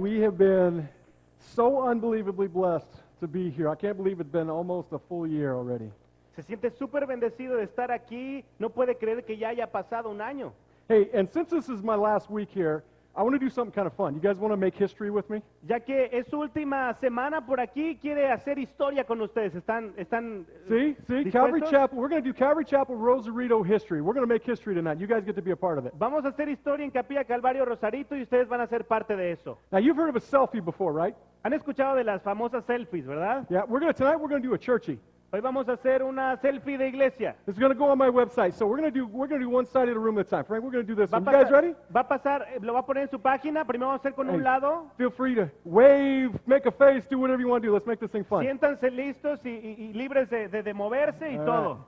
we have been so unbelievably blessed to be here. I can't believe it's been almost a full year already. Se siente súper bendecido de estar aquí. No puede creer que ya haya pasado un año. Hey, and since this is my last week here, I want to do something kind of fun. You guys want to make history with me? Ya que es su última semana por aquí, quiere hacer historia con ustedes. ¿Están See, Calvary dispuestos? Chapel. We're going to do Calvary Chapel Rosarito history. We're going to make history tonight. You guys get to be a part of it. Vamos a hacer historia en Capilla Calvario Rosarito y ustedes van a ser parte de eso. Now, you've heard of a selfie before, right? Han escuchado de las famosas selfies, ¿verdad? Yeah, tonight we're going to do a churchy. Hoy vamos a hacer una selfie de iglesia. This is going to go on my website. So we're going to do one side of the room at a time. Frank, we're going to do this one. You guys ready? Va a pasar, lo va a poner en su página. Primero vamos a hacer con un lado. Feel free to wave, make a face, do whatever you want to do. Let's make this thing fun. Siéntanse listos y libres de moverse y All todo.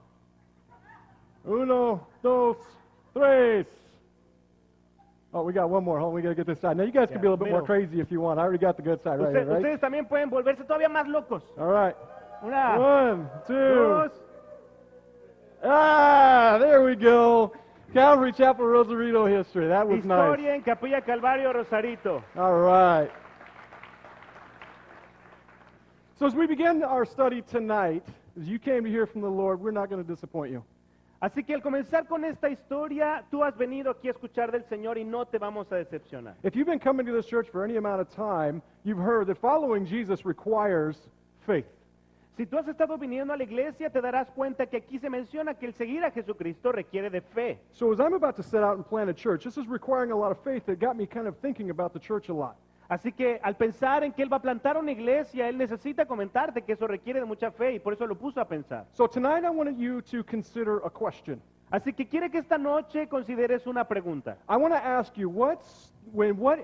Right. Uno, dos, tres. Oh, we got one more. Hold on, we got to get this side. Now, you guys can be a little bit more middle. crazy if you want. I already got the good side right here, right? Ustedes también pueden volverse todavía más locos. All right. Una, One, two. dos. There we go. Calvary Chapel Rosarito history. That was nice. Historia en Capilla Calvario Rosarito. All right. So as we begin our study tonight, as you came to hear from the Lord, we're not going to disappoint you. Así que al comenzar con esta historia, tú has venido aquí a escuchar del Señor y no te vamos a decepcionar. If you've been coming to this church for any amount of time, you've heard that following Jesus requires faith. Si tú has estado viniendo a la iglesia, te darás cuenta que aquí se menciona que el seguir a Jesucristo requiere de fe. So as I'm about to set out and plant a church, this is requiring a lot of faith that got me kind of thinking about the church a lot. Así que al pensar en que Él va a plantar una iglesia, Él necesita comentarte que eso requiere de mucha fe y por eso lo puso a pensar. So tonight I wanted you to consider a question. Así que quiere que esta noche consideres una pregunta. I want to ask you, what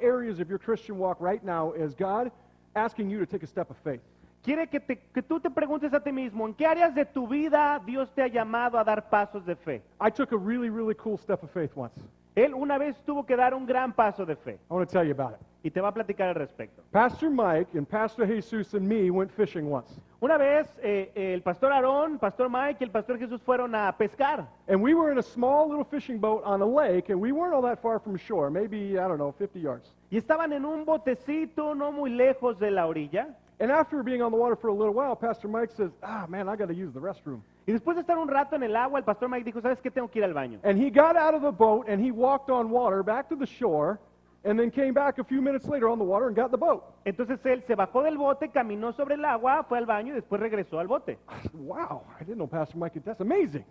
areas of your Christian walk right now is God asking you to take a step of faith? Quiere que tú te preguntes a ti mismo, ¿en qué áreas de tu vida Dios te ha llamado a dar pasos de fe? I took a really, really cool step of faith once. Él una vez tuvo que dar un gran paso de fe I want to tell you about it. y te va a platicar al respecto. Pastor Mike and Pastor Jesus and me went fishing once. Una vez el pastor Aarón, pastor Mike y el pastor Jesús fueron a pescar. And we were in a small little fishing boat on a lake, and we weren't all that far from shore, maybe, I don't know, 50 yards. Y estaban en un botecito no muy lejos de la orilla. And after being on the water for a little while, Pastor Mike says, man, I got to use the restroom. Y después de estar un rato en el agua, el pastor Mike dijo, ¿sabes qué? Tengo que ir al baño. And he got out of the boat, and he walked on water back to the shore, and then came back a few minutes later on the water and got the boat. Entonces él se bajó del bote, caminó sobre el agua, fue al baño y después regresó al bote. I said, wow, I didn't know Pastor Mike could. That's amazing.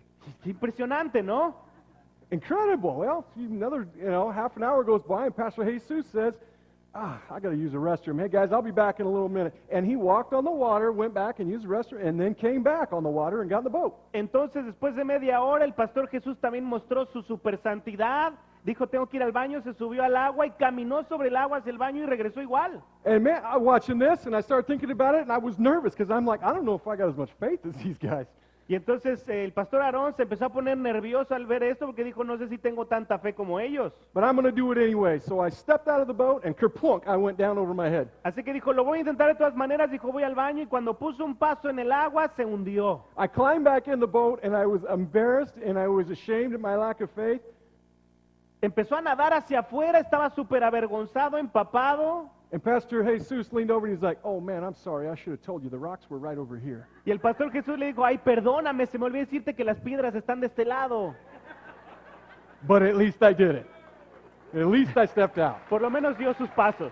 Qué impresionante, ¿no? Incredible. Well, another, half an hour goes by, and Pastor Jesus says, I got to use the restroom. Hey, guys, I'll be back in a little minute. And he walked on the water, went back and used the restroom, and then came back on the water and got in the boat. Entonces, después de media hora, el pastor Jesús también mostró su supersantidad. Dijo, tengo que ir al baño, se subió al agua y caminó sobre el agua hacia el baño y regresó igual. And man, I'm watching this, and I started thinking about it, and I was nervous, because I'm like, I don't know if I got as much faith as these guys. Y entonces el pastor Aarón se empezó a poner nervioso al ver esto porque dijo, no sé si tengo tanta fe como ellos. But I'm going to do it anyway. So I stepped out of the boat, and kerplunk, I went down over my head. Así que dijo, lo voy a intentar de todas maneras. Dijo, voy al baño y cuando puso un paso en el agua se hundió. I climbed back in the boat, and I was embarrassed, and I was ashamed at my lack of faith. Empezó a nadar hacia afuera, estaba súper avergonzado, empapado. And Pastor Jesus leaned over, and he's like, oh, man, I'm sorry. I should have told you. The rocks were right over here. Y el pastor Jesús le dijo, ay, perdóname, se me olvidó decirte que las piedras están de este lado. But at least I did it. At least I stepped out. Por lo menos dio sus pasos.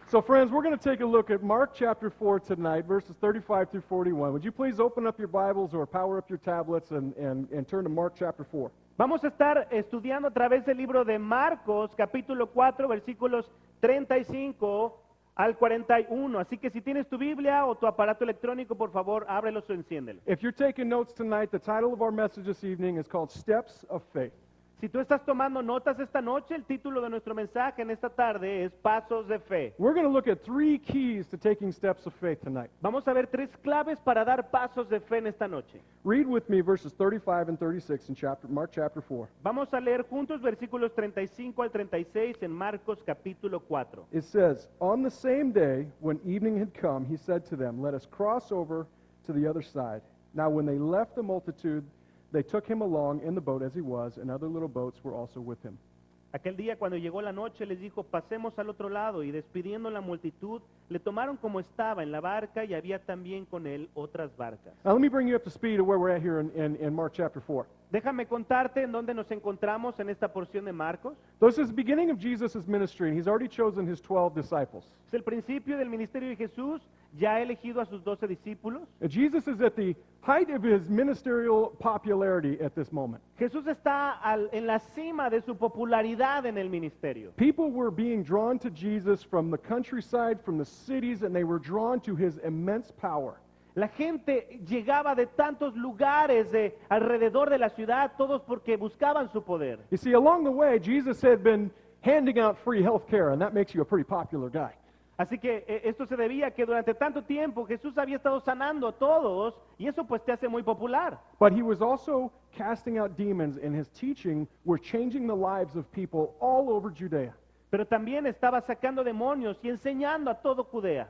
So, friends, we're going to take a look at Mark chapter 4 tonight, verses 35 through 41. Would you please open up your Bibles or power up your tablets and turn to Mark chapter 4? Vamos a estar estudiando a través del libro de Marcos, capítulo 4, versículos 35 al 41. Así que si tienes tu Biblia o tu aparato electrónico, por favor, ábrelo o enciéndelo. If you're taking notes tonight, the title of our message this evening is called Steps of Faith. Si tú estás tomando notas esta noche, el título de nuestro mensaje en esta tarde es Pasos de Fe. We're going to look at 3 keys to taking steps of faith tonight. Vamos a ver 3 claves para dar pasos de fe en esta noche. Read with me verses 35 and 36 in Mark chapter 4. Vamos a leer juntos versículos 35 al 36 en Marcos capítulo 4. It says, on the same day, when evening had come, he said to them, let us cross over to the other side. Now when they left the multitude, they took him along in the boat as he was, and other little boats were also with him. Aquel día cuando llegó la noche les dijo, pasemos al otro lado, y despidiendo la multitud, le tomaron como estaba en la barca, y había también con él otras barcas. Now, let me bring you up to speed of where we're at here in Mark chapter 4. Déjame contarte en dónde nos encontramos en esta porción de Marcos. This is the beginning of Jesus' ministry, and he's already chosen his 12 disciples. Es el principio del ministerio de Jesús, ya ha elegido a sus 12 discípulos. And Jesus is at the height of his ministerial popularity at this moment. Jesús está en la cima de su popularidad en el ministerio. People were being drawn to Jesus from the countryside, from the cities, and they were drawn to his immense power. La gente llegaba de tantos lugares de alrededor de la ciudad, todos porque buscaban su poder. You see, along the way, Jesus had been handing out free health care, and that makes you a pretty popular guy. Así que esto se debía a que durante tanto tiempo Jesús había estado sanando a todos, y eso pues te hace muy popular. But he was also casting out demons, and his teaching were changing the lives of people all over Judea. Pero también estaba sacando demonios y enseñando a todo Judea.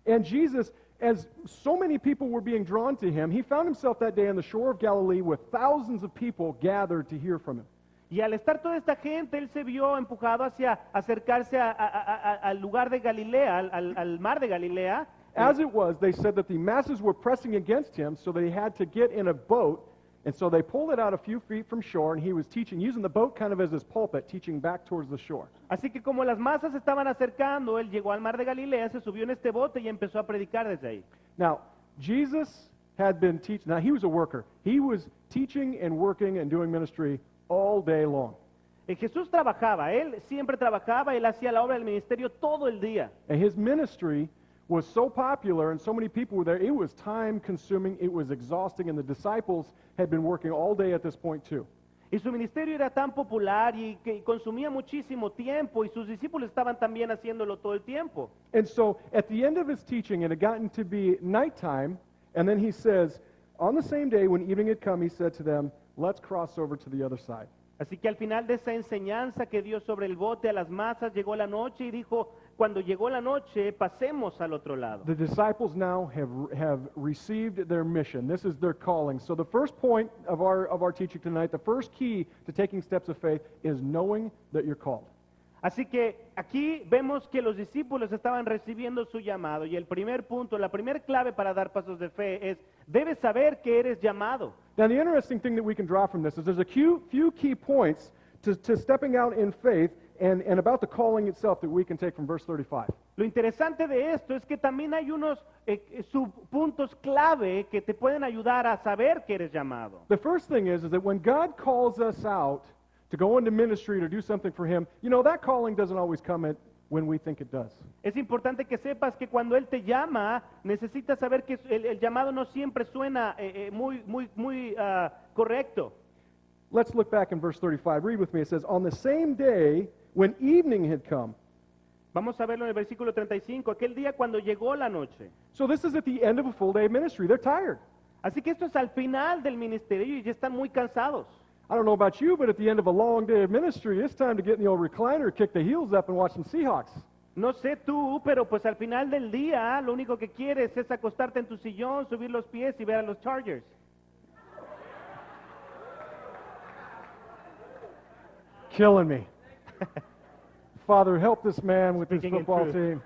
And Jesus, as so many people were being drawn to him, he found himself that day on the shore of Galilee with thousands of people gathered to hear from him. Y al estar toda esta gente, él se vio empujado hacia acercarse al lugar de Galilea, al mar de Galilea. As it was, they said that the masses were pressing against him, so they had to get in a boat. And so they pulled it out a few feet from shore, and he was teaching, using the boat kind of as his pulpit, teaching back towards the shore. Así que como las masas se estaban acercando, él llegó al mar de Galilea, se subió en este bote y empezó a predicar desde ahí. Now, Jesus had been teaching. Now, he was a worker. He was teaching and working and doing ministry all day long. Jesús trabajaba, él siempre trabajaba, él hacía la obra del ministerio todo el día. And his ministry was so popular and so many people were there, it was time consuming, it was exhausting, and the disciples had been working all day at this point too. Y su ministerio era tan popular y que consumía muchísimo tiempo, y sus discípulos estaban también haciéndolo todo el tiempo. And so at the end of his teaching, it had gotten to be nighttime, and then he says, on the same day when evening had come, he said to them, let's cross over to the other side. Así que al final de esa enseñanza que dio sobre el bote a las masas, llegó la noche y dijo, cuando llegó la noche, pasemos al otro lado. The disciples now have received their mission. This is their calling. So the first point of our teaching tonight, the first key to taking steps of faith is knowing that you're called. Así que aquí vemos que los discípulos estaban recibiendo su llamado, y el primer punto, la primera clave para dar pasos de fe es, debes saber que eres llamado. Now the interesting thing that we can draw from this is there's a few key points to stepping out in faith and about the calling itself that we can take from verse 35. Lo interesante de esto es que también hay unos subpuntos clave que te pueden ayudar a saber que eres llamado. The first thing is that when God calls us out to go into ministry to do something for him, you know, that calling doesn't always come at when we think it does. Es importante que sepas que cuando Él te llama, necesitas saber que el llamado no siempre suena muy correcto. Let's look back in verse 35. Read with me. It says, on the same day when evening had come. Vamos a verlo en el versículo 35, aquel día cuando llegó la noche. So this is at the end of a full day of ministry. They're tired. Así que esto es al final del ministerio y ya están muy cansados. I don't know about you, but at the end of a long day of ministry, it's time to get in the old recliner, kick the heels up, and watch some Seahawks. No sé tú, pero pues al final del día lo único que quieres es acostarte en tu sillón, subir los pies y ver a los Chargers. Killing me. Father, help this man with this Speaking in football truth. team.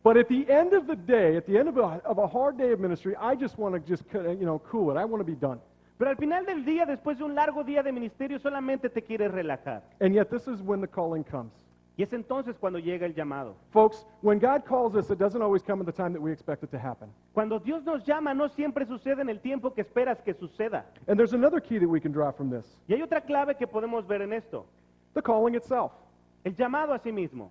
But at the end of the day, at the end of a hard day of ministry, I just want to cool it. I want to be done. Pero al final del día, después de un largo día de ministerio, solamente te quieres relajar. And yet this is when the calling comes. Y es entonces cuando llega el llamado. Folks, when God calls us, it doesn't always come at the time that we expect it to happen. Cuando Dios nos llama, no siempre sucede en el tiempo que esperas que suceda. And there's another key that we can draw from this. Y hay otra clave que podemos ver en esto. The calling itself. El llamado a sí mismo.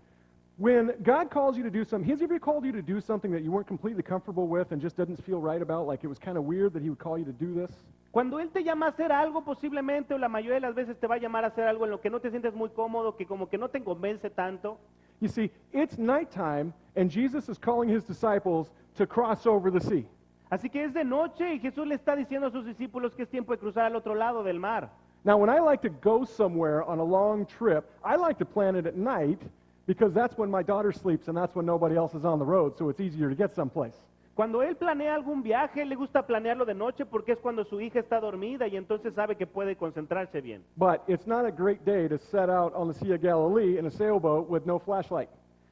When God calls you to do something, has He ever called you to do something that you weren't completely comfortable with and just didn't feel right about, like it was kind of weird that He would call you to do this? Cuando Él te llama a hacer algo, posiblemente, o la mayoría de las veces te va a llamar a hacer algo en lo que no te sientes muy cómodo, que como que no te convence tanto. You see, it's nighttime, and Jesus is calling His disciples to cross over the sea. Así que es de noche y Jesús le está diciendo a sus discípulos que es tiempo de cruzar al otro lado del mar. Now, when I like to go somewhere on a long trip, I like to plan it at night because that's when my daughter sleeps and that's when nobody else is on the road, so it's easier to get someplace. Cuando él planea algún viaje, le gusta planearlo de noche porque es cuando su hija está dormida y entonces sabe que puede concentrarse bien. But it's not a great day to set out on the Sea of Galilee in a sailboat with no flashlight.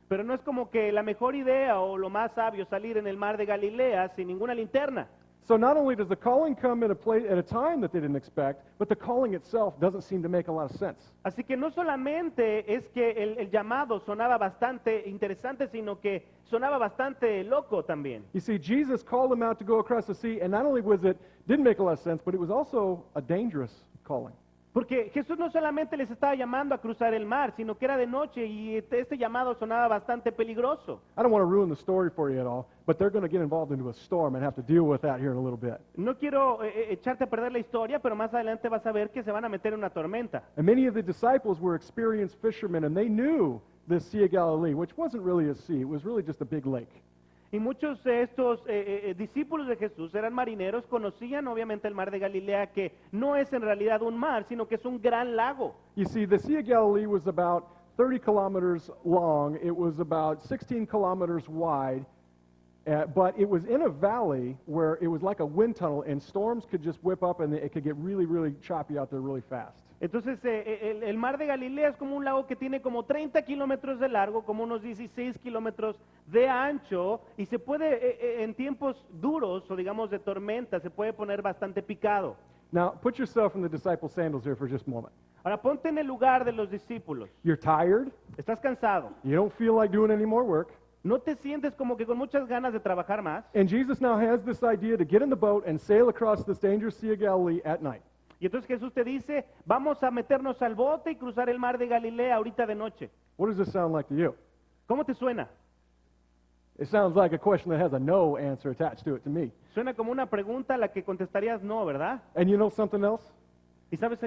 Pero no es como que la mejor idea o lo más sabio salir en el mar de Galilea sin ninguna linterna. So not only does the calling come at a time that they didn't expect, but the calling itself doesn't seem to make a lot of sense. Así que no solamente es que el llamado sonaba bastante interesante, sino que sonaba bastante loco también. You see, Jesus called them out to go across the sea, and not only didn't make a lot of sense, but it was also a dangerous calling. Porque Jesús no solamente les estaba llamando a cruzar el mar, sino que era de noche y este llamado sonaba bastante peligroso. I don't want to ruin the story for you at all, but they're going to get involved into a storm and have to deal with that here in a little bit. No quiero echarte a perder la historia, pero más adelante vas a ver que se van a meter en una tormenta. And many of the disciples were experienced fishermen, and they knew the Sea of Galilee, which wasn't really a sea, it was really just a big lake. Y muchos de estos discípulos de Jesús eran marineros, conocían obviamente el mar de Galilea, que no es en realidad un mar, sino que es un gran lago. You see, the Sea of Galilee was about 30 kilometers long, it was about 16 kilometers wide, but it was in a valley where it was like a wind tunnel, and storms could just whip up and it could get really, really choppy out there really fast. Entonces el mar de Galilea es como un lago que tiene como 30 kilómetros de largo, como unos 16 kilómetros de ancho, y se puede en tiempos duros o digamos de tormenta, se puede poner bastante picado. Now, put yourself in the disciples' sandals here for just a moment. Ahora ponte en el lugar de los discípulos. You're tired, Estás cansado. you don't feel like doing any more work, No te sientes como que con muchas ganas de trabajar más. and Jesus now has this idea to get in the boat and sail across this dangerous Sea of Galilee at night. Y entonces Jesús te dice, vamos a meternos al bote y cruzar el mar de Galilea ahorita de noche. What does this sound like to you? ¿Cómo te suena? It sounds like a question that has a no answer attached to it to me. Suena como una pregunta a la que contestarías no, ¿verdad? And you know something else? ¿Y sabes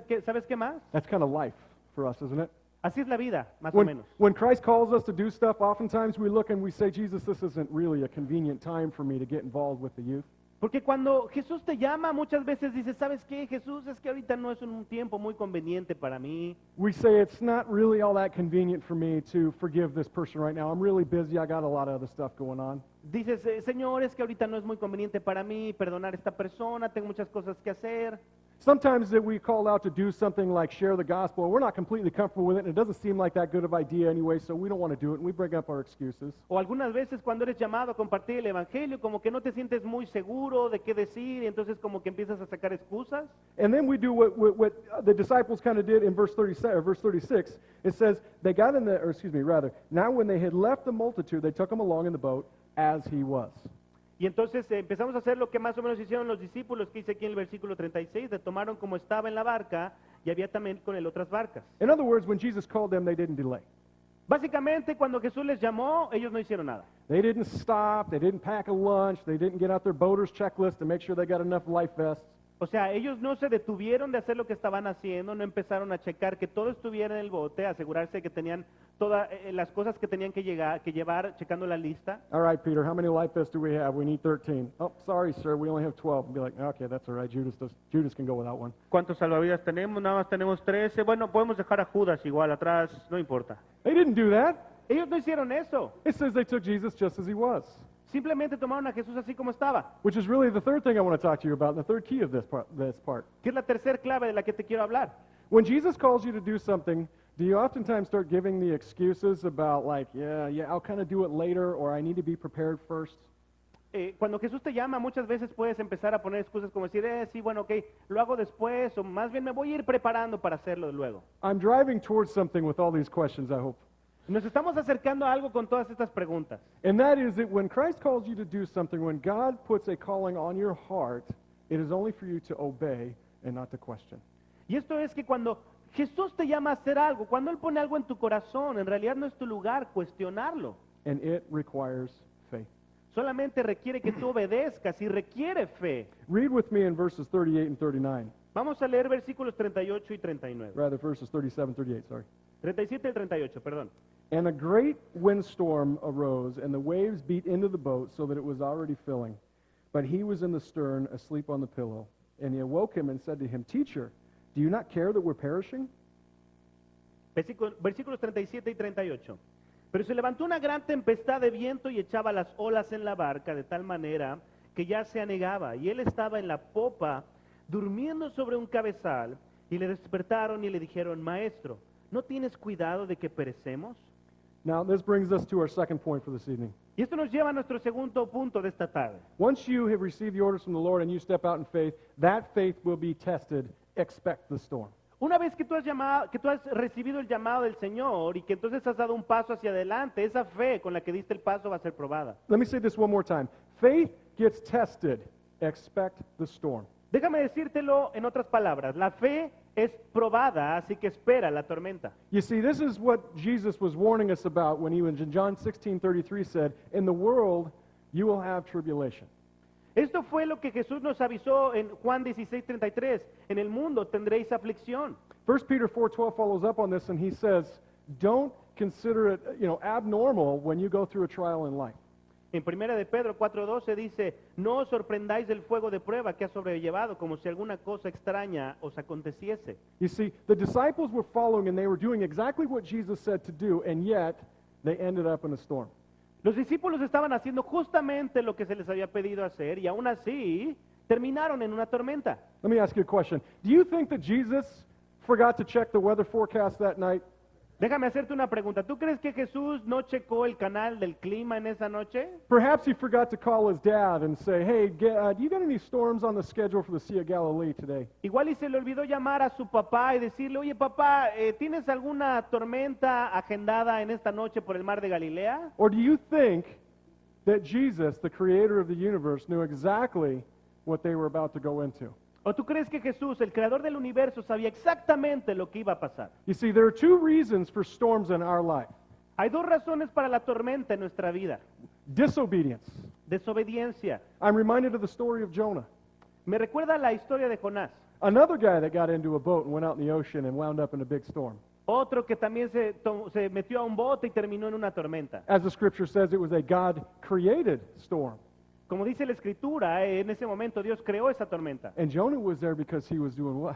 qué más? That's kind of life for us, isn't it? Así es la vida, más o When, menos. when Christ calls us to do stuff, oftentimes we look and we say, Jesus, this isn't really a convenient time for me to get involved with the youth. Porque cuando Jesús te llama, muchas veces dices, ¿sabes qué, Jesús? Es que ahorita no es un tiempo muy conveniente para mí. We say, it's not really all that convenient for me to forgive this person right now. I'm really busy. I got a lot of other stuff going on. Dices, Señor, es que ahorita no es muy conveniente para mí perdonar a esta persona, tengo muchas cosas que hacer. Sometimes that we call out to do something like share the gospel, and we're not completely comfortable with it, and it doesn't seem like that good of idea anyway, so we don't want to do it, and we bring up our excuses. O algunas veces cuando eres llamado a compartir el evangelio, como que no te sientes muy seguro de qué decir, y entonces como que empiezas a sacar excusas. And then we do what the disciples kind of did in verse 37 or verse 36. It says, they got in the, or excuse me, rather, now when they had left the multitude, they took him along in the boat as he was. Y entonces empezamos a hacer lo que más o menos hicieron los discípulos, que dice aquí en el versículo 36, le tomaron como estaba en la barca y había también con él otras barcas. In other words, when Jesus called them, they didn't delay. Básicamente cuando Jesús les llamó, ellos no hicieron nada. They didn't stop, they didn't pack a lunch, they didn't get out their boater's checklist to make sure they got enough life vests. O sea, ellos no se detuvieron de hacer lo que estaban haciendo, no empezaron a checar que todo estuviera en el bote, asegurarse que tenían todas las cosas que tenían que llevar, checando la lista. All right, Peter, how many life vests do we have? We need 13. Oh, sorry, sir, we only have 12. And be like, okay, that's all right, Judas can go without one. ¿Cuántos salvavidas tenemos? Nada más tenemos 13. Bueno, podemos dejar a Judas igual atrás, no importa. They didn't do that. Ellos no hicieron eso. It says they took Jesus just as he was. Simplemente tomaron a Jesús así como estaba. Which is really the third thing I want to talk to you about, the third key of this part. Que es la tercera clave de la que te quiero hablar. When Jesus calls you to do something, do you oftentimes start giving the excuses about like, yeah, I'll kind of do it later, or I need to be prepared first? Cuando Jesús te llama, muchas veces puedes empezar a poner excusas como decir, sí, bueno, ok, lo hago después, o más bien me voy a ir preparando para hacerlo luego. I'm driving towards something with all these questions, I hope. Nos estamos acercando a algo con todas estas preguntas. And that is that when Christ calls you to do something, when God puts a calling on your heart, it is only for you to obey and not to question. Y esto es que cuando Jesús te llama a hacer algo, cuando Él pone algo en tu corazón, en realidad no es tu lugar cuestionarlo. And it requires faith. Solamente requiere que tú obedezcas y requiere fe. Read with me in verses 38 and 39. Vamos a leer versículos 38 y 39. Rather, verses 37 and 38, sorry. 37 y 38, perdón. And a great windstorm arose, and the waves beat into the boat so that it was already filling. But he was in the stern, asleep on the pillow. And he awoke him and said to him, Teacher, do you not care that we're perishing? Versículos 37 y 38. Pero se levantó una gran tempestad de viento y echaba las olas en la barca de tal manera que ya se anegaba. Y él estaba en la popa, durmiendo sobre un cabezal, y le despertaron y le dijeron, Maestro, ¿no tienes cuidado de que perecemos? Now, this brings us to our second point for this evening. Y esto nos lleva a nuestro segundo punto de esta tarde. Once you have received the orders from the Lord and you step out in faith, that faith will be tested. Expect the storm. Una vez que tú has recibido el llamado del Señor y que entonces has dado un paso hacia adelante, esa fe con la que diste el paso va a ser probada. Let me say this one more time. Faith gets tested. Expect the storm. Déjame decírtelo en otras palabras, la fe es probada, así que espera la tormenta. You see, this is what Jesus was warning us about when he was in John 16:33 said, "In the world you will have tribulation." Esto fue lo que Jesús nos avisó en Juan 16:33, en el mundo tendréis aflicción. 1 Peter 4:12 follows up on this and he says, "Don't consider it, abnormal when you go through a trial in life." En 1 de Pedro 4:12 dice, no os sorprendáis del fuego de prueba que ha sobrellevado, como si alguna cosa extraña os aconteciese. You see, the disciples were following and they were doing exactly what Jesus said to do, and yet they ended up in a storm. Los discípulos estaban haciendo justamente lo que se les había pedido hacer y aún así terminaron en una tormenta. Let me ask you a question. Do you think that Jesus forgot to check the weather forecast that night? Déjame hacerte una pregunta. ¿Tú crees que Jesús no checó el canal del clima en esa noche? Perhaps he forgot to call his dad and say, "Hey, do you got any storms on the schedule for the Sea of Galilee today?" Igual y se le olvidó llamar a su papá y decirle, oye papá, ¿tienes alguna tormenta agendada en esta noche por el mar de Galilea? Or do you think that Jesus, the creator of the universe, knew exactly what they were about to go into? ¿O tú crees que Jesús, el creador del universo, sabía exactamente lo que iba a pasar? You see, there are two reasons for storms in our life. Hay dos razones para la tormenta en nuestra vida. Disobedience. Desobediencia. I'm reminded of the story of Jonah. Me recuerda la historia de Jonás. Another guy that got into a boat and went out in the ocean and wound up in a big storm. Otro que también se metió a un bote y terminó en una tormenta. As the scripture says, it was a God-created storm. Como dice la escritura, en ese momento Dios creó esa tormenta. And Jonah was there because he was doing what?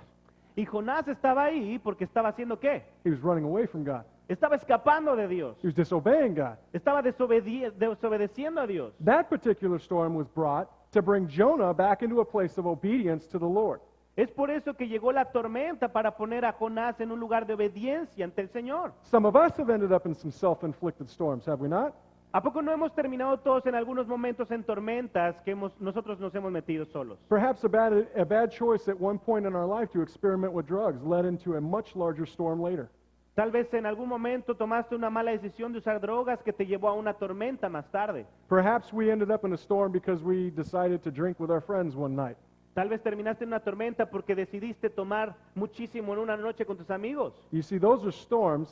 Y Jonás estaba ahí porque estaba haciendo ¿qué? He was running away from God. Estaba escapando de Dios. He was disobeying God. Estaba desobedeciendo a Dios. That particular storm was brought to bring Jonah back into a place of obedience to the Lord. Es por eso que llegó la tormenta para poner a Jonás en un lugar de obediencia ante el Señor. Some of us have ended up in some self-inflicted storms, have we not? ¿A poco no hemos terminado todos en algunos momentos en tormentas que nosotros nos hemos metido solos? Perhaps a bad choice at one point in our life to experiment with drugs led into a much larger storm later. Tal vez en algún momento tomaste una mala decisión de usar drogas que te llevó a una tormenta más tarde. Perhaps we ended up in a storm because we decided to drink with our friends one night. Tal vez terminaste en una tormenta porque decidiste tomar muchísimo en una noche con tus amigos. You see, those are storms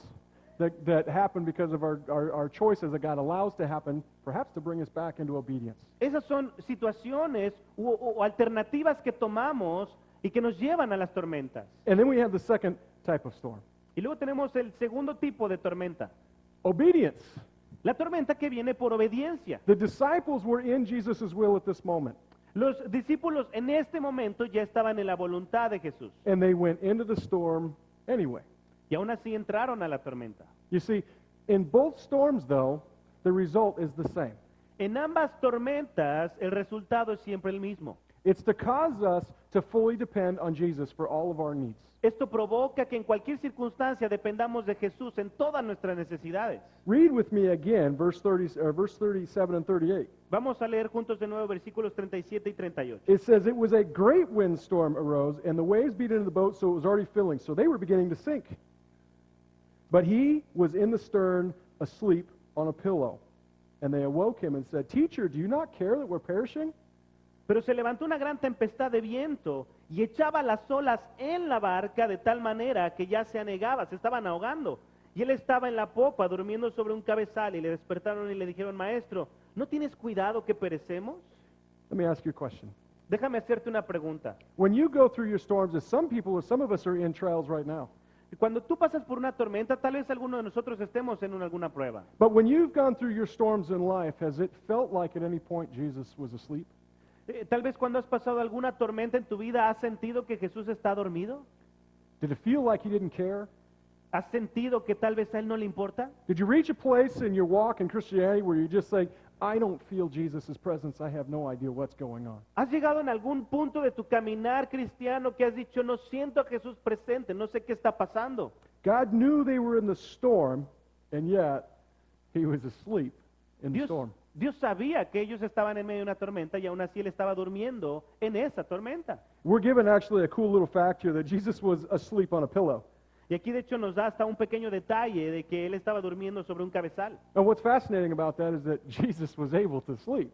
that happen because of our choices that God allows to happen, perhaps to bring us back into obedience. Esas son situaciones o alternativas que tomamos y que nos llevan a las tormentas. And then we have the second type of storm. Y luego tenemos el segundo tipo de tormenta. Obedience. La tormenta que viene por obediencia. The disciples were in Jesus' will at this moment. Los discípulos en este momento ya estaban en la voluntad de Jesús. And they went into the storm anyway. Y aún así entraron a la tormenta. You see, in both storms, though, the result is the same. En ambas tormentas el resultado es siempre el mismo. It's to cause us to fully depend on Jesus for all of our needs. Esto provoca que en cualquier circunstancia dependamos de Jesús en todas nuestras necesidades. Read with me again verse 37 and 38. Vamos a leer juntos de nuevo versículos 37 y 38. It says, "It was a great windstorm arose, and the waves beat into the boat, so it was already filling. So they were beginning to sink. But he was in the stern, asleep on a pillow. And they awoke him and said, 'Teacher, do you not care that we're perishing?' Pero se levantó una gran tempestad de viento y echaba las olas en la barca de tal manera que ya se anegaba, se estaban ahogando. Y él estaba en la popa durmiendo sobre un cabezal y le despertaron y le dijeron, Maestro, ¿no tienes cuidado que perecemos? Let me ask you a question. Déjame hacerte una pregunta. When you go through your storms, as some of us are in trials right now. Cuando tú pasas por una tormenta, tal vez alguno de nosotros estemos en alguna prueba. But when you've gone through your storms in life, has it felt like at any point Jesus was asleep? Tal vez cuando has pasado alguna tormenta en tu vida, ¿has sentido que Jesús está dormido? Did it feel like he didn't care? ¿Has sentido que tal vez a él no le importa? Did you reach a place in your walk in Christianity where you just say, I don't feel Jesus' presence, I have no idea what's going on? ¿Has llegado en algún punto de tu caminar cristiano que has dicho, no siento a Jesús presente, no sé qué está pasando? God knew they were in the storm, and yet he was asleep in the storm. Dios sabía que ellos estaban en medio de una tormenta y aún así él estaba durmiendo en esa tormenta. We're given actually a cool little fact here that Jesus was asleep on a pillow. Y aquí de hecho nos da hasta un pequeño detalle de que él estaba durmiendo sobre un cabezal. And what's fascinating about that is that Jesus was able to sleep.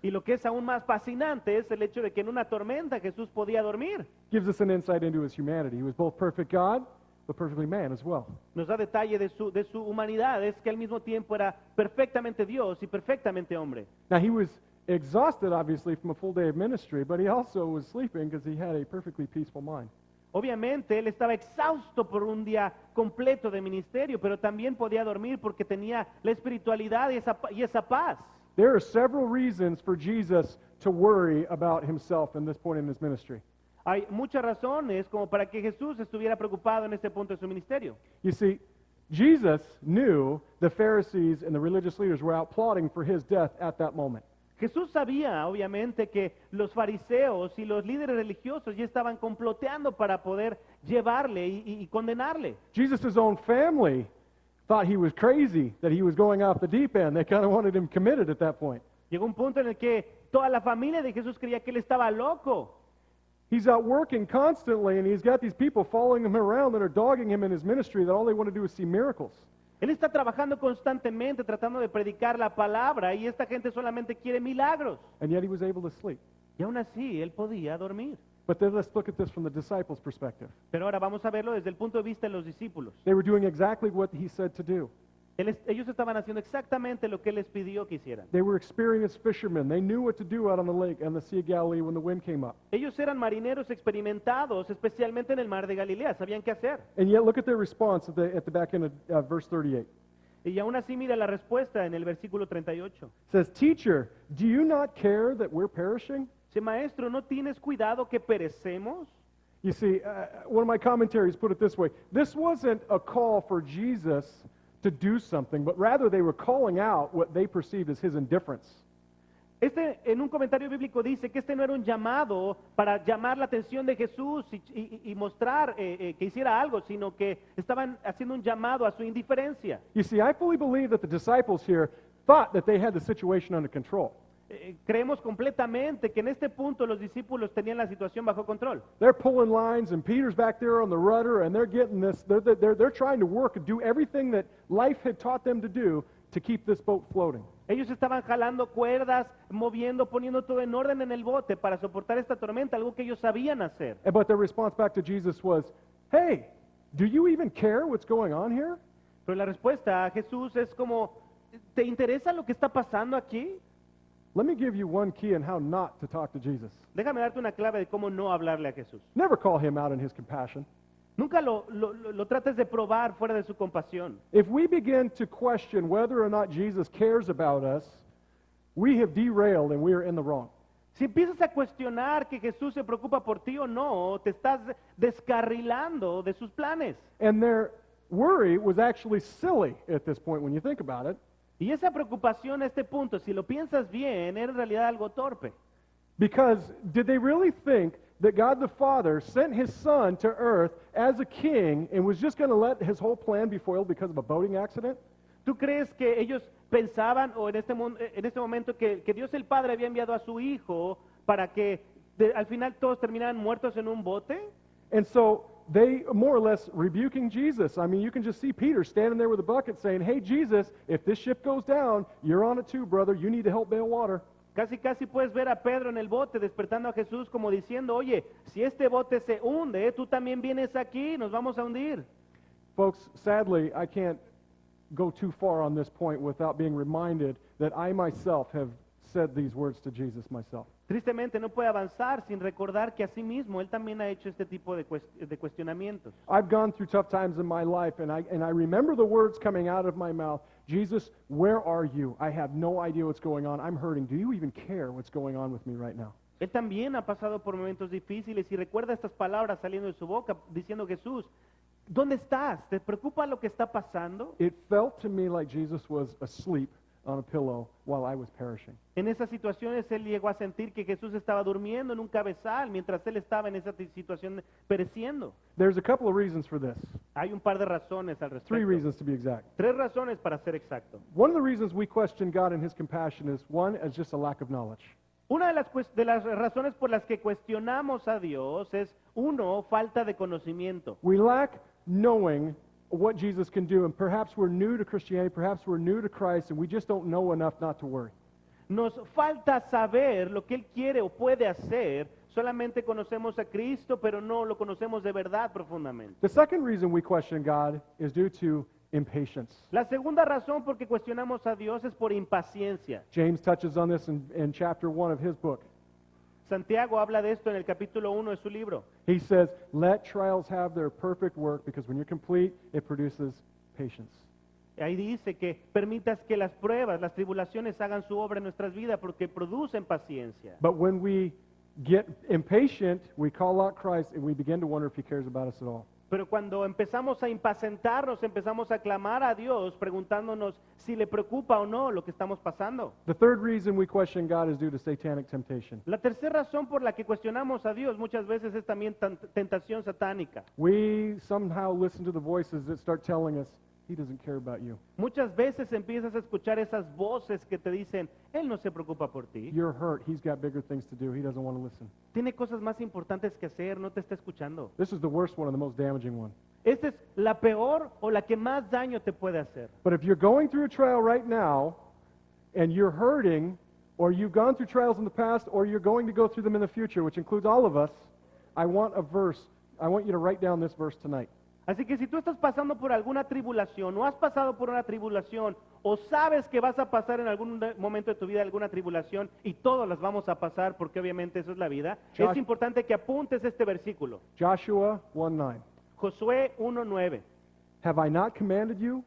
Y lo que es aún más fascinante es el hecho de que en una tormenta Jesús podía dormir. Gives us an insight into his humanity. He was both perfect God, but perfectly man as well. Nos da detalle de su humanidad, es que al mismo tiempo era perfectamente Dios y perfectamente hombre. Now he was exhausted, obviously, from a full day of ministry, but he also was sleeping because he had a perfectly peaceful mind. Obviamente él estaba exhausto por un día completo de ministerio, pero también podía dormir porque tenía la espiritualidad y esa paz. There are several reasons for Jesus to worry about himself in this point in his ministry. Hay muchas razones como para que Jesús estuviera preocupado en este punto de su ministerio. You see, Jesus knew the Pharisees and the religious leaders were out plotting for his death at that moment. Jesús sabía, obviamente, que los fariseos y los líderes religiosos ya estaban comploteando para poder llevarle y condenarle. Jesus' own family thought he was crazy, that he was going off the deep end. They kind of wanted him committed at that point. Llegó un punto en el que toda la familia de Jesús creía que él estaba loco. He's out working constantly, and he's got these people following him around that are dogging him in his ministry that all they want to do is see miracles. Él está trabajando constantemente tratando de predicar la palabra y esta gente solamente quiere milagros. And yet he was able to sleep. Y aún así él podía dormir. But then let's look at this from the disciples' perspective. Pero ahora vamos a verlo desde el punto de vista de los discípulos. They were doing exactly what he said to do. Ellos estaban haciendo exactamente lo que él les pidió que hicieran. They were experienced fishermen. They knew what to do out on the lake and the Sea of Galilee when the wind came up. Ellos eran marineros experimentados, especialmente en el mar de Galilea, sabían qué hacer. And yet look at their response at the back end of verse 38. Y aún así mira la respuesta en el versículo 38. It says, Teacher, do you not care that we're perishing? Dice, maestro, ¿no tienes cuidado que perecemos? You see, one of my commentaries put it this way. This wasn't a call for Jesus to do something, but rather they were calling out what they perceived as his indifference. En un comentario bíblico dice que este no era un llamado para llamar la atención de Jesús y mostrar que hiciera algo, sino que estaban haciendo un llamado a su indiferencia. You see, I fully believe that the disciples here thought that they had the situation under control. Creemos completamente que en este punto los discípulos tenían la situación bajo control. They're pulling lines, and Peter's back there on the rudder, and they're getting this. They're trying to work and do everything that life had taught them to do to keep this boat floating. Ellos estaban jalando cuerdas, moviendo, poniendo todo en orden en el bote para soportar esta tormenta, algo que ellos sabían hacer. But their response back to Jesus was, "Hey, do you even care what's going on here?" Pero la respuesta a Jesús es como, ¿te interesa lo que está pasando aquí? Let me give you one key on how not to talk to Jesus. Déjame darte una clave de cómo no hablarle a Jesús. Never call him out in his compassion. Nunca lo trates de probar fuera de su compasión. If we begin to question whether or not Jesus cares about us, we have derailed and we are in the wrong. Si empiezas a cuestionar que Jesús se preocupa por ti o no, te estás descarrilando de sus planes. And their worry was actually silly at this point when you think about it. Y esa preocupación a este punto, si lo piensas bien, era en realidad algo torpe. Because did they really think that God the Father sent his son to earth as a king and was just going to let his whole plan be foiled because of a boating accident? ¿Tú crees que ellos pensaban o en este momento que Dios el Padre había enviado a su hijo para que al final todos terminaran muertos en un bote? And so they more or less rebuking Jesus. I mean, you can just see Peter standing there with a bucket saying, "Hey, Jesus, if this ship goes down, you're on it too, brother. You need to help bail water." Casi puedes ver a Pedro en el bote despertando a Jesús como diciendo, oye, si este bote se hunde, tú también vienes aquí, nos vamos a hundir. Folks, sadly, I can't go too far on this point without being reminded that I myself have said these words to Jesus myself. Tristemente no puede avanzar sin recordar que así mismo él también ha hecho este tipo de cuestionamientos. I've gone through tough times in my life, and I remember the words coming out of my mouth, Jesus, where are you? I have no idea what's going on. I'm hurting. Do you even care what's going on with me right now? Él también ha pasado por momentos difíciles y recuerda estas palabras saliendo de su boca diciendo, Jesús, ¿Dónde estás? ¿Te preocupa lo que está pasando? It felt to me like Jesus was asleep on a pillow while I was perishing. En esas situaciones él llegó a sentir que Jesús estaba durmiendo en un cabezal mientras él estaba en esa situación pereciendo. There's a couple of reasons for this. Hay un par de razones al 3 respecto. reasons to be exact. 3 razones para ser exacto. One of the reasons we question God and his compassion is one, as just a lack of knowledge. Una de las razones por las que cuestionamos a Dios es, uno, falta de conocimiento. We lack knowing what Jesus can do, and perhaps we're new to Christianity, perhaps we're new to Christ, and we just don't know enough not to worry. Nos falta saber lo que Él quiere o puede hacer. Solamente conocemos a Cristo, pero no lo conocemos de verdad profundamente. The second reason we question God is due to impatience. La segunda razón por que cuestionamos a Dios es por impaciencia. James touches on this in chapter 1 of his book. Santiago habla de esto en el capítulo 1 de su libro. He says, let trials have their perfect work, because when you're complete, it produces patience. Ahí dice que permitas que las pruebas, las tribulaciones hagan su obra en nuestras vidas porque producen paciencia. But when we get impatient, we call out Christ, and we begin to wonder if he cares about us at all. Pero cuando empezamos a impacientarnos, empezamos a clamar a Dios preguntándonos si le preocupa o no lo que estamos pasando. The third reason we question God is due to satanic temptation. La tercera razón por la que cuestionamos a Dios muchas veces es también tentación satánica. We somehow listen to the voices that start telling us, he doesn't care about you. Muchas veces empiezas a escuchar esas voces que te dicen, Él no se preocupa por ti. You're hurt. He's got bigger things to do. He doesn't want to listen. Tiene cosas más importantes que hacer, no te está escuchando. This is the worst one and the most damaging one. Esta es la peor o la que más daño te puede hacer. But if you're going through a trial right now, and you're hurting, or you've gone through trials in the past, or you're going to go through them in the future, which includes all of us, I want you to write down this verse tonight. Así que si tú estás pasando por alguna tribulación, o has pasado por una tribulación, o sabes que vas a pasar en algún momento de tu vida alguna tribulación, y todas las vamos a pasar porque obviamente eso es la vida, es importante que apuntes este versículo. Joshua 1:9. Josué 1:9. Have I not commanded you?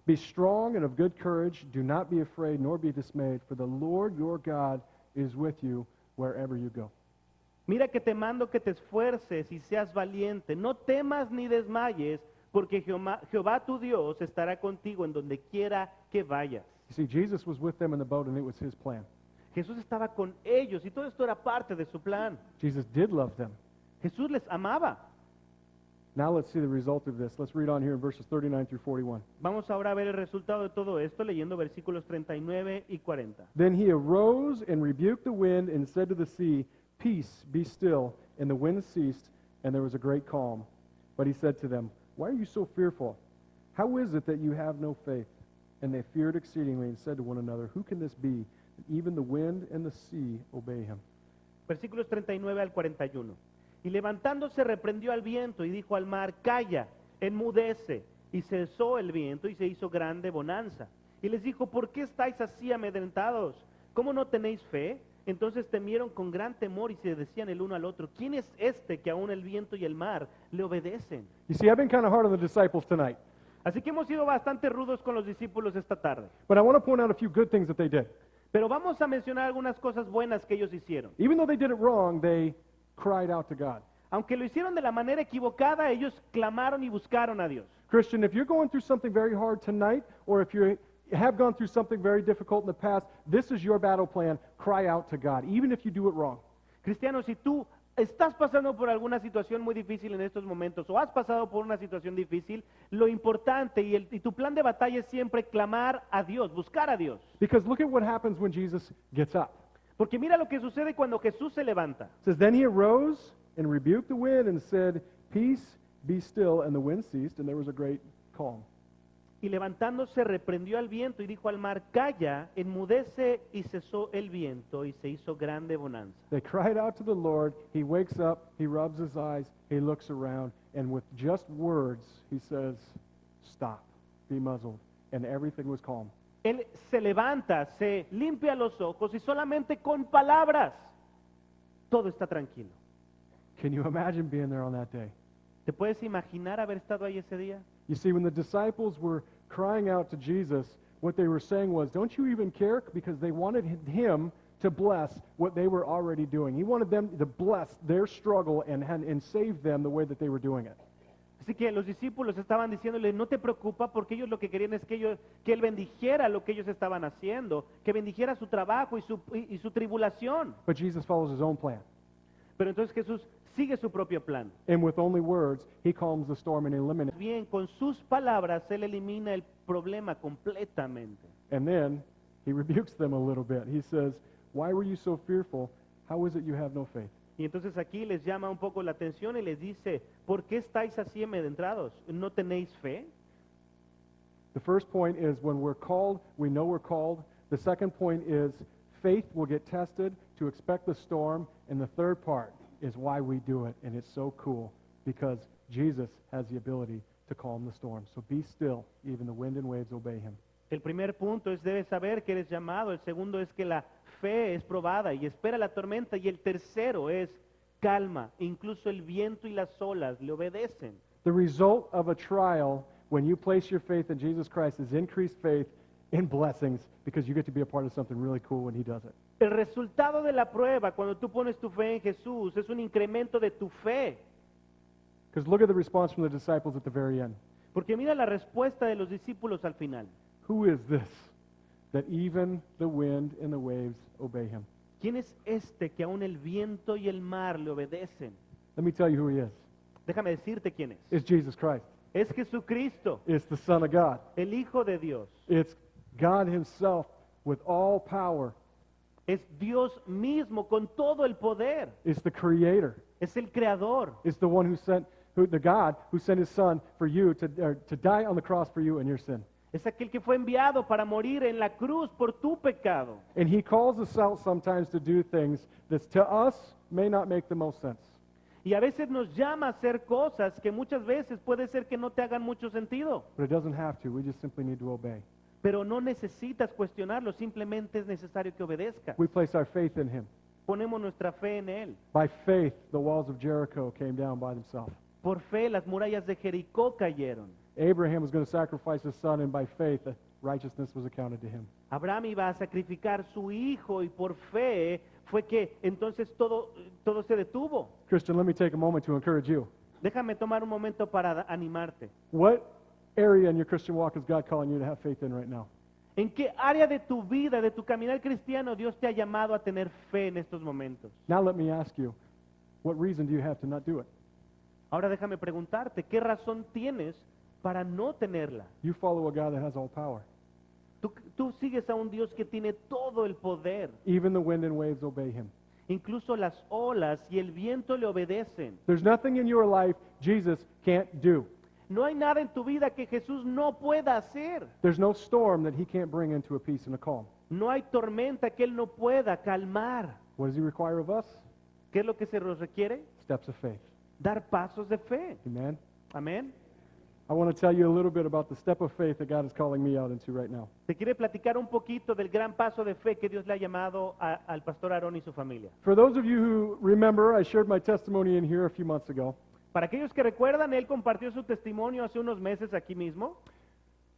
Be strong and of good courage. Do not be afraid nor be dismayed, for the Lord your God is with you wherever you go. Mira que te mando que te esfuerces y seas valiente. No temas ni desmayes, porque Jehová tu Dios estará contigo en donde quiera que vayas. You see, Jesus was with them in the boat, and it was his plan. Jesús estaba con ellos y todo esto era parte de su plan. Jesus did love them. Jesús les amaba. Now let's see the result of this. Let's read on here in verses 39 through 41. Vamos ahora a ver el resultado de todo esto leyendo versículos 39 y 40. Then he arose and rebuked the wind and said to the sea, Peace, be still. And the wind ceased, and there was a great calm. But he said to them, Why are you so fearful? How is it that you have no faith? And they feared exceedingly and said to one another, Who can this be? And even the wind and the sea obey him. Versículos 39 al 41. Y levantándose reprendió al viento y dijo al mar, Calla, enmudece. Y cesó el viento y se hizo grande bonanza. Y les dijo, ¿por qué estáis así amedrentados? ¿Cómo no tenéis fe? Entonces temieron con gran temor y se decían el uno al otro, ¿quién es este que aún el viento y el mar le obedecen? You see, I've been kind of hard on the disciples tonight. Así que hemos sido bastante rudos con los discípulos esta tarde. But I want to point out a few good things that they did. Pero vamos a mencionar algunas cosas buenas que ellos hicieron. Even though they did it wrong, they cried out to God. Aunque lo hicieron de la manera equivocada, ellos clamaron y buscaron a Dios. Christian, if you're going through something very hard tonight, or if you have gone through something very difficult in the past, this is your battle plan. Cry out to God, even if you do it wrong. Cristiano, si tú estás pasando por alguna situación muy difícil en estos momentos o has pasado por una situación difícil, lo importante y tu plan de batalla es siempre clamar a Dios, buscar a Dios. Because look at what happens when Jesus gets up. Porque mira lo que sucede cuando Jesús se levanta. It says, Then he arose and rebuked the wind and said, Peace, be still. And the wind ceased, and there was a great calm. Y levantándose reprendió al viento y dijo al mar, Calla, enmudece, y cesó el viento y se hizo grande bonanza. They cried out to the Lord. He wakes up, he rubs his eyes, he looks around, and with just words, he says, Stop, be muzzled. And everything was calm. Él se levanta, se limpia los ojos y solamente con palabras todo está tranquilo. Can you imagine being there on that day? ¿Te puedes imaginar haber estado ahí ese día? You see, when the disciples were crying out to Jesus, what they were saying was, don't you even care? Because they wanted him to bless what they were already doing. He wanted them to bless their struggle and save them the way that they were doing it. Así que los discípulos estaban diciéndole, no te preocupa, porque ellos lo que querían es que él bendijera lo que ellos estaban haciendo, que bendijera su trabajo y su tribulación. But Jesus follows his own plan. Pero entonces Jesús sigue su propio plan. And with only words, he calms the storm and eliminates. Bien, con sus palabras él elimina el problema completamente. And then he rebukes them a little bit. He says, why were you so fearful? How is it you have no faith? Y entonces aquí les llama un poco la atención y les dice, ¿por qué estáis así amedrentados? ¿No tenéis fe? The first point is when we're called, we know we're called. The second point is faith will get tested to expect the storm. And the third part is why we do it. And it's so cool because Jesus has the ability to calm the storm. So be still, even the wind and waves obey him. El primer punto es debes saber que eres llamado. El segundo es que la fe es probada y espera la tormenta. Y el tercero es calma. Incluso el viento y las olas le obedecen. The result of a trial when you place your faith in Jesus Christ is increased faith in blessings because you get to be a part of something really cool when he does it. El resultado de la prueba cuando tú pones tu fe en Jesús es un incremento de tu fe. Because look at the response from the disciples at the very end. Porque mira la respuesta de los discípulos al final. Who is this that even the wind and the waves obey him? ¿Quién es este que aún el viento y el mar le obedecen? Let me tell you who he is. Déjame decirte quién es. It's Jesus Christ. Es Jesucristo, It's the Son of God. el Hijo de Dios. It's God himself with all power. Es Dios mismo con todo el poder. It's the Creator. Es el Creador. It's the one the God who sent his Son for you to die on the cross for you and your sin. Es aquel que fue enviado para morir en la cruz por tu pecado. And he calls us out sometimes to do things that to us may not make the most sense. Y a veces nos llama a hacer cosas que muchas veces puede ser que no te hagan mucho sentido. But it doesn't have to. We just simply need to obey. Pero no necesitas cuestionarlo, simplemente es necesario que obedezcas. We place our faith in him. Ponemos nuestra fe en Él. By faith, the walls of Jericho came down by themselves. Por fe las murallas de Jericó cayeron. Abraham was going to sacrifice his son, and by faith, righteousness was accounted to him. Abraham iba a sacrificar su hijo y por fe fue que entonces todo se detuvo. Christian, let me take a moment to encourage you. Déjame tomar un momento para animarte. What area in your Christian walk is God calling you to have faith in right now? ¿En qué área de tu vida, de tu caminar cristiano, Dios te ha llamado a tener fe en estos momentos? Now let me ask you, what reason do you have to not do it? Ahora déjame preguntarte, ¿qué razón tienes para no tenerla? You follow a God that has all power. Tú sigues a un Dios que tiene todo el poder. Even the wind and waves obey him. Incluso las olas y el viento le obedecen. There's nothing in your life Jesus can't do. No hay nada en tu vida que Jesús no pueda hacer. There's no storm that he can't bring into a peace and a calm. No hay tormenta que Él no pueda calmar. What does he require of us? ¿Qué es lo que se nos requiere? Steps of faith. Dar pasos de fe. Amen? Amén. I want to tell you a little bit about the step of faith that God is calling me out into right now. Te quiere platicar un poquito del gran paso de fe que Dios le ha llamado al pastor Aarón y su familia. For those of you who remember, I shared my testimony in here a few months ago. Para aquellos que recuerdan, él compartió su testimonio hace unos meses aquí mismo.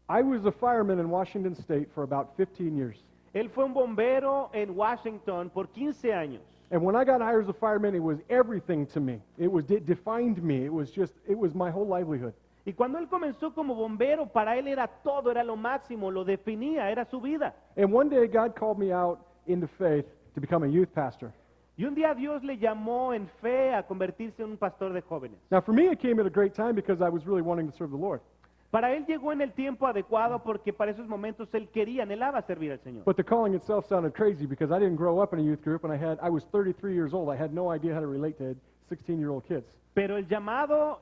I was a fireman in Washington State for about 15 years. Él fue un bombero en Washington por 15 años. And when I got hired as a fireman, it was everything to me. It defined me. It was my whole livelihood. Y cuando él comenzó como bombero, para él era todo, era lo máximo, lo definía, era su vida. And one day God called me out into faith to become a youth pastor. Y un día Dios le llamó en fe a convertirse en un pastor de jóvenes. Now for me it came at a great time because I was really wanting to serve the Lord. Para él llegó en el tiempo adecuado porque para esos momentos él quería, anhelaba servir al Señor. But the calling itself sounded crazy because I didn't grow up in a youth group and I was 33 years old. I had no idea how to relate to 16-year-old kids. Pero el llamado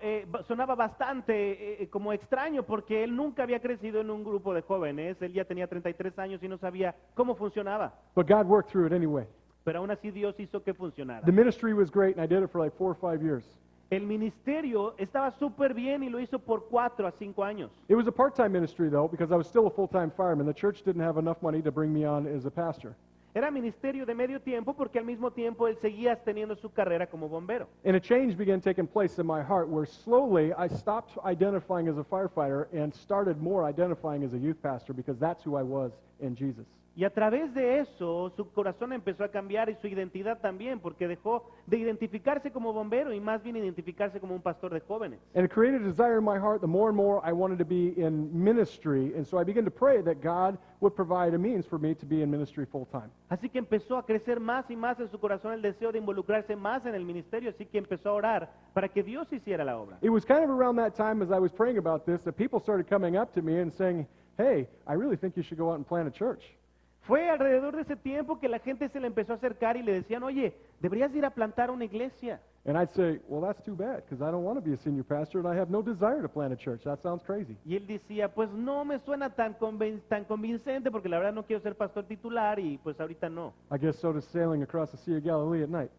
sonaba bastante como extraño porque él nunca había crecido en un grupo de jóvenes. Él ya tenía 33 años y no sabía cómo funcionaba. But God worked through it anyway. Pero aún así Dios hizo que funcionara. The ministry was great and I did it for like 4 or 5 years. El ministerio estaba súper bien y lo hizo por 4 a 5 años. It was a part-time ministry though because I was still a full-time fireman. The church didn't have enough money to bring me on as a pastor. Era ministerio de medio tiempo porque al mismo tiempo él seguía teniendo su carrera como bombero. And a change began taking place in my heart where slowly I stopped identifying as a firefighter and started more identifying as a youth pastor because that's who I was in Jesus. Y a través de eso, su corazón empezó a cambiar y su identidad también, porque dejó de identificarse como bombero y más bien identificarse como un pastor de jóvenes. And it created a desire in my heart the more and more I wanted to be in ministry. And so I began to pray that God would provide a means for me to be in ministry full time. Así que empezó a crecer más y más en su corazón el deseo de involucrarse más en el ministerio, así que empezó a orar para que Dios hiciera la obra. It was kind of around that time as I was praying about this that people started coming up to me and saying, hey, I really think you should go out and plant a church. Fue alrededor de ese tiempo que la gente se le empezó a acercar y le decían, oye, deberías ir a plantar una iglesia. And I'd say, well, that's too bad because I don't want to be a senior pastor and I have no desire to plant a church. That sounds crazy. Y él decía, pues no me suena tan convincente porque la verdad no quiero ser pastor titular y pues ahorita no. I guess so does sailing across the Sea of Galilee at night.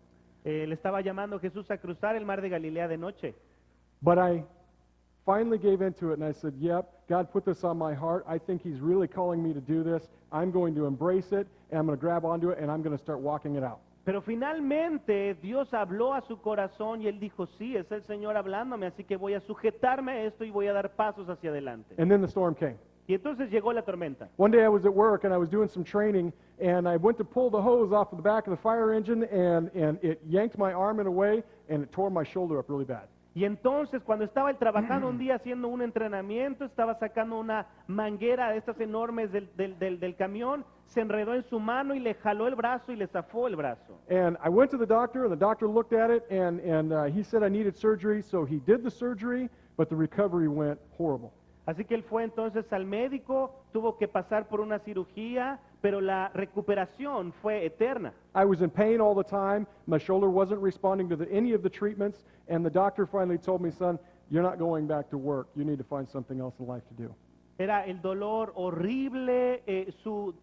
Le estaba llamando Jesús a cruzar el mar de Galilea de noche. But I finally gave into it and I said, yep, God put this on my heart. I think he's really calling me to do this. I'm going to embrace it and I'm going to grab onto it and I'm going to start walking it out. Pero finalmente Dios habló a su corazón y él dijo, sí, es el Señor hablándome, así que voy a sujetarme a esto y voy a dar pasos hacia adelante. And then the storm came. Y entonces llegó la tormenta. One day I was at work and I was doing some training and I went to pull the hose off of the back of the fire engine and it yanked my arm in a way and it tore my shoulder up really bad. Y entonces cuando estaba él trabajando un día haciendo un entrenamiento, estaba sacando una manguera de estas enormes del camión, se enredó en su mano y le jaló el brazo y le zafó el brazo. And I went to the doctor and the doctor looked at it and he said I needed surgery, so he did the surgery, but the recovery went horrible. Así que él fue entonces al médico, tuvo que pasar por una cirugía, pero la recuperación fue eterna. I was in pain all the time. My shoulder wasn't responding to any of the treatments, and the doctor finally told me, son, you're not going back to work. You need to find something else in life to do. Era el dolor horrible, su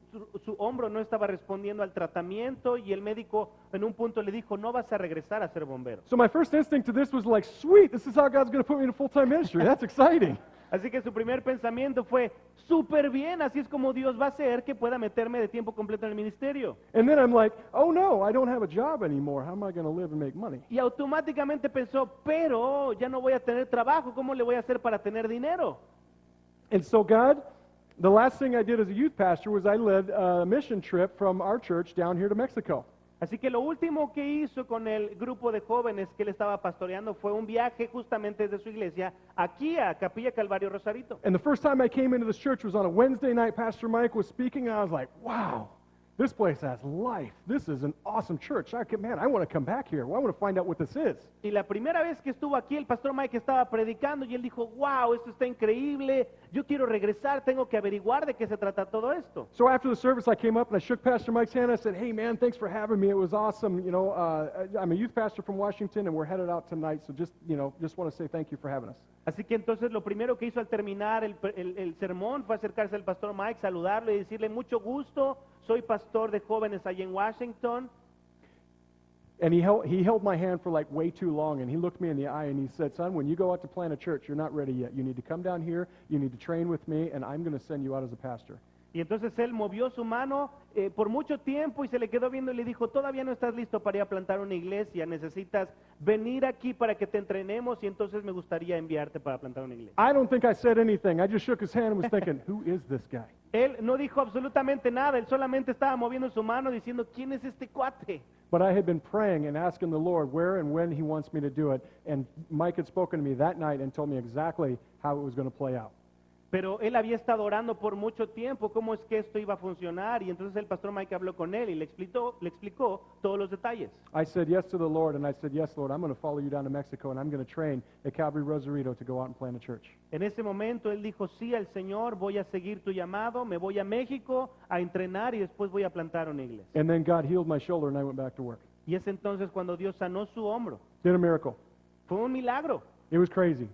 hombro no estaba respondiendo al tratamiento y el médico en un punto le dijo, no vas a regresar a ser bombero. So my first instinct to this was like, sweet, this is how God's going to put me in a full-time ministry. That's exciting. Así que su primer pensamiento fue, súper bien, así es como Dios va a hacer que pueda meterme de tiempo completo en el ministerio. And then I'm like, oh no, I don't have a job anymore. How am I going to live and make money? Y automáticamente pensó, pero ya no voy a tener trabajo, ¿cómo le voy a hacer para tener dinero? And so God, the last thing I did as a youth pastor was I led a mission trip from our church down here to Mexico. Así que lo último que hizo con el grupo de jóvenes que él estaba pastoreando fue un viaje justamente desde su iglesia aquí a Capilla Calvario Rosarito. And the first time I came into this church was on a Wednesday night. Pastor Mike was speaking, and I was like, wow, this place has life. This is an awesome church. Man, I want to come back here. Well, I want to find out what this is. Y la primera vez que estuvo aquí, el pastor Mike estaba predicando y él dijo, wow, esto está increíble, yo quiero regresar, tengo que averiguar de qué se trata todo esto. So after the service, I came up and I shook Pastor Mike's hand. I said, hey, man, thanks for having me. It was awesome. You know, I'm a youth pastor from Washington, and we're headed out tonight. So just want to say thank you for having us. Así que entonces lo primero que hizo al terminar el sermón fue acercarse al pastor Mike, saludarlo y decirle, mucho gusto, soy pastor de jóvenes allá en Washington. And he held my hand for like way too long, and he looked me in the eye and he said, son, when you go out to plant a church, you're not ready yet. You need to come down here, you need to train with me, and I'm going to send you out as a pastor. Y entonces él movió su mano por mucho tiempo y se le quedó viendo y le dijo, todavía no estás listo para ir a plantar una iglesia, necesitas venir aquí para que te entrenemos y entonces me gustaría enviarte para plantar una iglesia. I don't think I said anything. I just shook his hand and was thinking, who is this guy? Él no dijo absolutamente nada, él solamente estaba moviendo su mano diciendo, ¿quién es este cuate? But I had been praying and asking the Lord where and when he wants me to do it, and Mike had spoken to me that night and told me exactly how it was going to play out. Pero él había estado orando por mucho tiempo cómo es que esto iba a funcionar y entonces el pastor Mike habló con él y le explicó todos los detalles. I said yes to the Lord, and I said, yes, Lord, I'm going to follow you down to Mexico, and I'm going to train at Calvary Rosarito to go out and plant a church. En ese momento él dijo, sí al Señor, voy a seguir tu llamado, me voy a México a entrenar y después voy a plantar una iglesia. And then God healed my shoulder, and I went back to work. Y es entonces cuando Dios sanó su hombro. Did a miracle. Fue un milagro, It was crazy.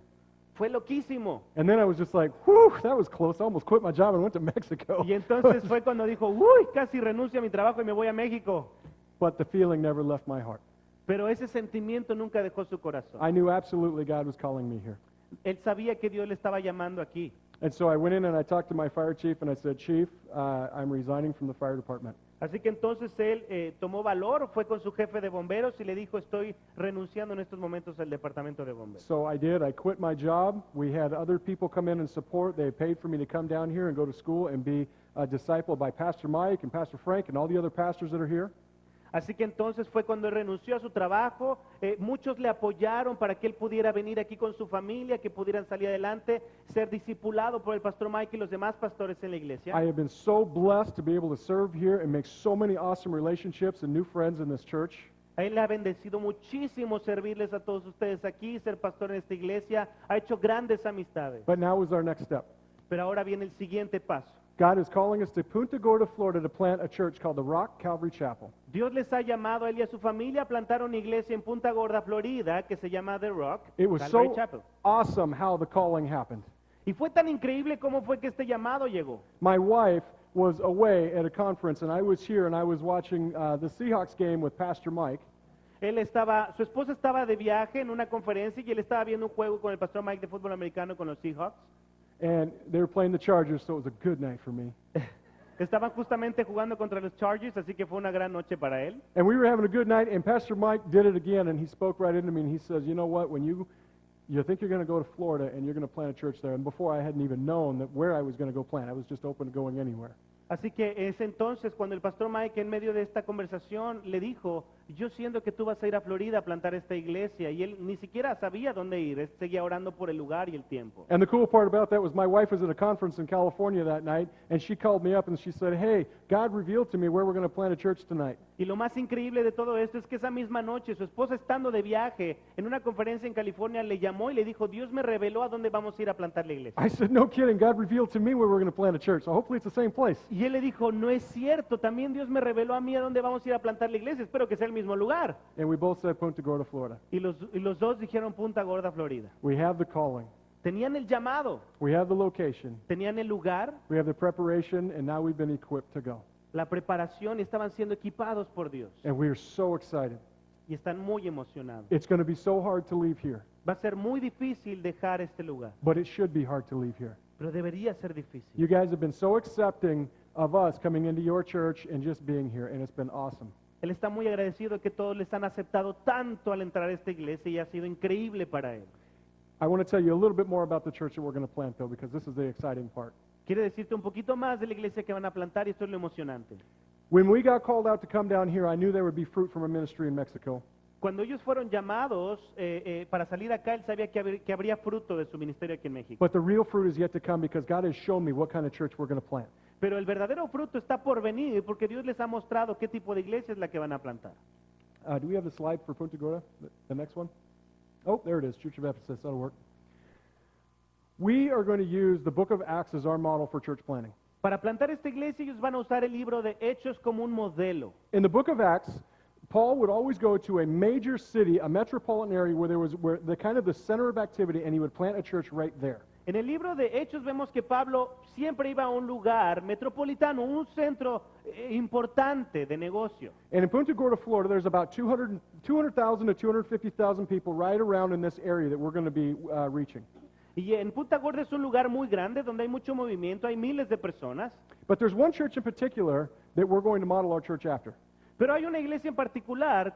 fue loquísimo. And then I was just like, whew, that was close. I almost quit my job and went to Mexico. Y entonces fue cuando dijo, uy, casi renuncio a mi trabajo y me voy a México. But the feeling never left my heart. Pero ese sentimiento nunca dejó su corazón. I knew absolutely God was calling me here. Él sabía que Dios le estaba llamando aquí. And so I went in and I talked to my fire chief and I said, Chief, I'm resigning from the fire department. Así que entonces él tomó valor, fue con su jefe de bomberos y le dijo, estoy renunciando en estos momentos al departamento de bomberos. So I did. I quit my job. We had other people come in and support. They paid for me to come down here and go to school and be discipled by Pastor Mike and Pastor Frank and all the other pastors that are here. Así que entonces fue cuando él renunció a su trabajo, muchos le apoyaron para que él pudiera venir aquí con su familia, que pudieran salir adelante, ser discipulado por el pastor Mike y los demás pastores en la iglesia. I have been so blessed to be able to serve here and make so many awesome relationships and new friends in this church. A él le ha bendecido muchísimo servirles a todos ustedes aquí, ser pastor en esta iglesia, ha hecho grandes amistades. But now is our next step. Pero ahora viene el siguiente paso. God is calling us to Punta Gorda, Florida to plant a church called the Rock Calvary Chapel. Dios les ha llamado a él y a su familia a plantar una iglesia en Punta Gorda, Florida, que se llama The Rock It was Calvary so Chapel. awesome how the calling happened. Y fue tan increíble cómo fue que este llamado llegó. My wife was away at a conference, and I was here, and I was watching the Seahawks game with Pastor Mike. Su esposa estaba de viaje en una conferencia y él estaba viendo un juego con el pastor Mike de fútbol americano con los Seahawks. And they were playing the Chargers, so it was a good night for me. Estaban justamente jugando contra los Chargers, así que fue una gran noche para él. And we were having a good night, and Pastor Mike did it again, and he spoke right into me, and he says, you know what, when you think you're going to go to Florida, and you're going to plant a church there, and before I hadn't even known that where I was going to go plant, I was just open to going anywhere. Así que es entonces cuando el pastor Mike en medio de esta conversación le dijo, yo siento que tú vas a ir a Florida a plantar esta iglesia, y él ni siquiera sabía dónde ir, él seguía orando por el lugar y el tiempo. And the cool part about that was my wife was at a conference in California that night, and she called me up and she said, hey, God revealed to me where we're going to plant a church tonight. Y lo más increíble de todo esto es que esa misma noche su esposa, estando de viaje en una conferencia en California, le llamó y le dijo, Dios me reveló a dónde vamos a ir a plantar la iglesia. I said, no kidding, God revealed to me where we're going to plant a church, so hopefully it's the same place. Y él le dijo, no es cierto, también Dios me reveló a mí a dónde vamos a ir a plantar la iglesia, espero que sea el mismo lugar. And we both said Punta Gorda, Florida. Y los dos dijeron Punta Gorda, Florida. We have the calling. Tenían el llamado, We have the location. tenían el lugar, We have the preparation, and now we've been equipped to go. la preparación, y estaban siendo equipados por Dios. And we are so excited. Y están muy emocionados. It's going to be so hard to leave here, Va a ser muy difícil dejar este lugar, but it should be hard to leave here. pero debería ser difícil. You guys have been so accepting of us coming into your church and just being here, and it's been awesome. Él está muy agradecido que todos les han aceptado tanto al entrar a esta iglesia y ha sido increíble para él. I want to tell you a little bit more about the church that we're going to plant, though, because this is the exciting part. Quiere decirte un poquito más de la iglesia que van a plantar y esto es lo emocionante. When we got called out to come down here, I knew there would be fruit from a ministry in Mexico. Cuando ellos fueron llamados para salir acá, él sabía que habría fruto de su ministerio aquí en México. But the real fruit is yet to come because God has shown me what kind of church we're going to plant. Pero el verdadero fruto está por venir porque Dios les ha mostrado qué tipo de iglesia es la que van a plantar. Do we have the slide for Punta Gorda? The next one? Oh, there it is, Church of Ephesus. That'll work. We are going to use the book of Acts as our model for church planting. Para plantar esta iglesia ellos van a usar el libro de Hechos como un modelo. In the book of Acts, Paul would always go to a major city, a metropolitan area where the kind of the center of activity, and he would plant a church right there. En el libro de Hechos vemos que Pablo siempre iba a un lugar metropolitano, un centro importante de negocio. And in Punta Gorda, Florida, there's about 200,000 to 250,000 people right around in this area that we're going to be reaching. Y en Punta Gorda es un lugar muy grande donde hay mucho movimiento, hay miles de personas. But there's one church in particular that we're going to model our church after, Pero hay una iglesia en particular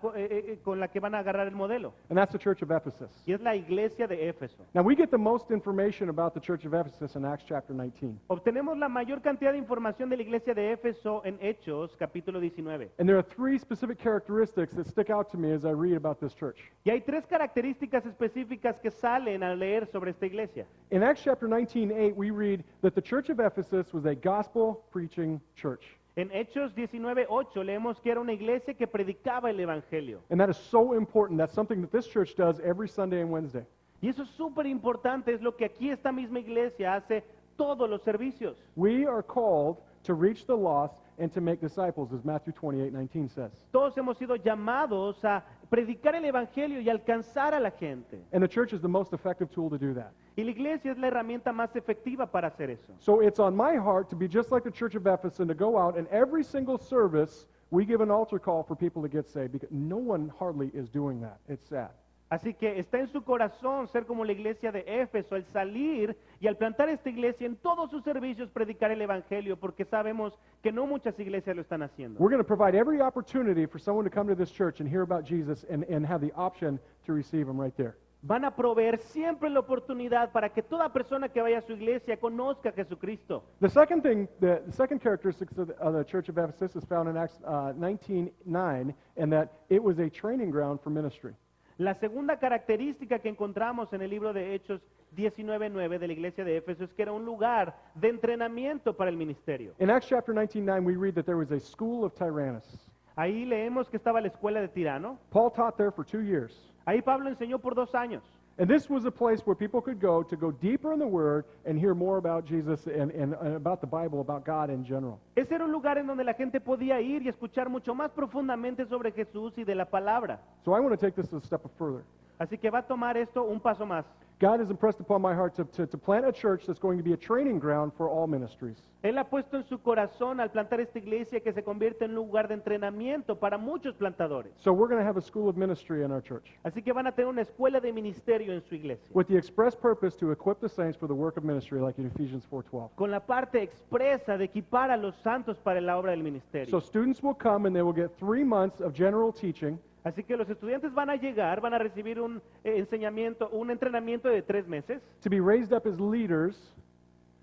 con la que van a agarrar el modelo, and that's the Church of Ephesus. y es la iglesia de Éfeso. Now, we get the most information about the Church of Ephesus in Acts chapter 19. Obtenemos la mayor cantidad de información de la iglesia de Éfeso en Hechos, capítulo 19. And there are three specific characteristics that stick out to me as I read about this church. Y hay tres características específicas que salen al leer sobre esta iglesia. In Acts chapter 19:8, we read that the Church of Ephesus was a gospel-preaching church. En Hechos 19:8 leemos que era una iglesia que predicaba el evangelio. And that is so important. That's something that this church does every Sunday and Wednesday. Y eso es súper importante, es lo que aquí esta misma iglesia hace todos los servicios. We are called to reach the lost and to make disciples, as Matthew 28:19 says. Todos hemos sido llamados a predicar el evangelio y alcanzar a la gente. And the church is the most effective tool to do that. Y la iglesia es la herramienta más efectiva para hacer eso. So it's on my heart to be just like the Church of Ephesus and to go out and every single service we give an altar call for people to get saved because no one hardly is doing that. It's sad. Así que está en su corazón ser como la iglesia de Éfeso, el salir y al plantar esta iglesia en todos sus servicios predicar el evangelio, porque sabemos que no muchas iglesias lo están haciendo. We're going to provide every opportunity for someone to come to this church and hear about Jesus and have the option to receive him right there. Van a proveer siempre la oportunidad para que toda persona que vaya a su iglesia conozca a Jesucristo. The second thing, the second characteristic of the church of Ephesus is found in Acts 19:9, and that it was a training ground for ministry. La segunda característica que encontramos en el libro de Hechos 19:9 de la iglesia de Éfeso es que era un lugar de entrenamiento para el ministerio. In Acts chapter 19:9, we read that there was a school of Tyrannus. Ahí leemos que estaba la escuela de Tirano. Paul taught there for 2 years. Ahí Pablo enseñó por 2 años. And this was a place where people could go to go deeper in the Word and hear more about Jesus and about the Bible, about God in general. Ese era un lugar en donde la gente podía ir y escuchar mucho más profundamente sobre Jesús y de la palabra. So I want to take this a step further. Así que va a tomar esto un paso más. God has impressed upon my heart to plant a church that's going to be a training ground for all ministries. Él ha puesto en su corazón al plantar esta iglesia que se convierte en un lugar de entrenamiento para muchos plantadores. So we're going to have a school of ministry in our church Así que van a tener una escuela de ministerio en su iglesia, with the express purpose to equip the saints for the work of ministry, like in Ephesians 4:12. con la parte expresa de equipar a los santos para la obra del ministerio. So students will come and they will get 3 months of general teaching. Así que los estudiantes van a llegar, van a recibir un enseñamiento, un entrenamiento de 3 meses, To be raised up as leaders,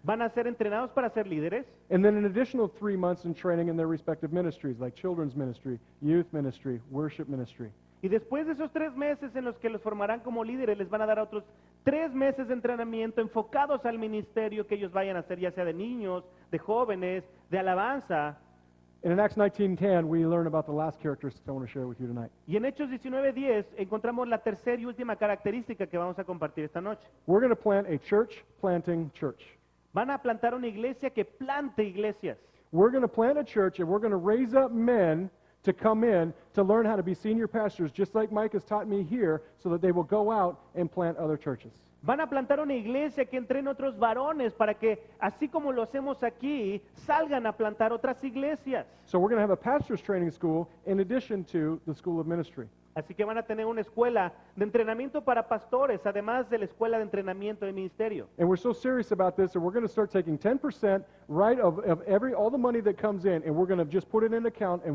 van a ser entrenados para ser líderes, and then an additional 3 months in training in their respective ministries, like children's ministry, youth ministry, worship ministry. y después de esos 3 meses en los que los formarán como líderes, les van a dar otros 3 meses de entrenamiento enfocados al ministerio que ellos vayan a hacer, ya sea de niños, de jóvenes, de alabanza. And in Acts 19:10, we learn about the last characteristics I want to share with you tonight. Y en Hechos 19:10 encontramos la tercera y última característica que vamos a compartir esta noche. We're going to plant a church planting church. Van a plantar una iglesia que plante iglesias. We're going to plant a church and we're going to raise up men to come in to learn how to be senior pastors, just like Mike has taught me here, so that they will go out and plant other churches. Van a plantar una iglesia que entrene otros varones para que, así como lo hacemos aquí, salgan a plantar otras iglesias. So we're going to have a pastor's training school in addition to the school of ministry. Así que van a tener una escuela de entrenamiento para pastores, además de la escuela de entrenamiento de ministerio. And we're so serious about this that we're going to start taking 10% right of all the money that comes in, and we're going to just put it in an account and